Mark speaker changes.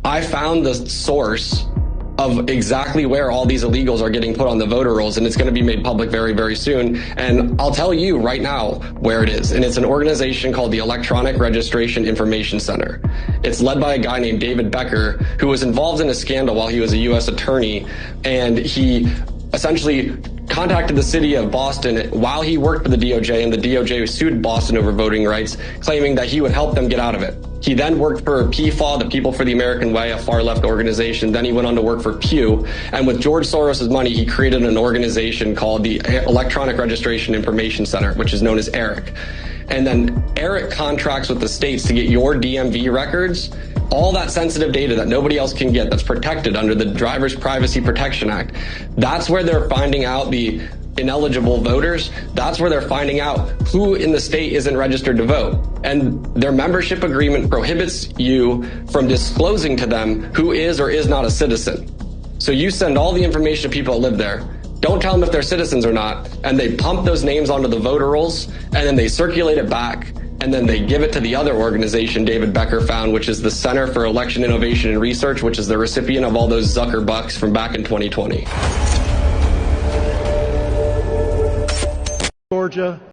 Speaker 1: I found the source of exactly where all these illegals are getting put on the voter rolls, and it's going to be made public very, very soon. And I'll tell you right now where it is. And it's an organization called the Electronic Registration Information Center. It's led by a guy named David Becker, who was involved in a scandal while he was a U.S. attorney, and he essentially contacted the city of Boston while he worked for the DOJ, and the DOJ sued Boston over voting rights, claiming that he would help them get out of it. He then worked for PFAW, the People for the American Way, a far-left organization. Then he went on to work for Pew. And with George Soros' money, he created an organization called the Electronic Registration Information Center, which is known as ERIC. And then ERIC contracts with the states to get your DMV records, all that sensitive data that nobody else can get, that's protected under the Driver's Privacy Protection Act. That's where they're finding out the ineligible voters. That's where they're finding out who in the state isn't registered to vote. And their membership agreement prohibits you from disclosing to them who is or is not a citizen. So you send all the information to people that live there. Don't tell them if they're citizens or not. And they pump those names onto the voter rolls, and then they circulate it back. And then they give it to the other organization David Becker found, which is the Center for Election Innovation and Research, which is the recipient of all those Zucker bucks from back in 2020.
Speaker 2: Georgia.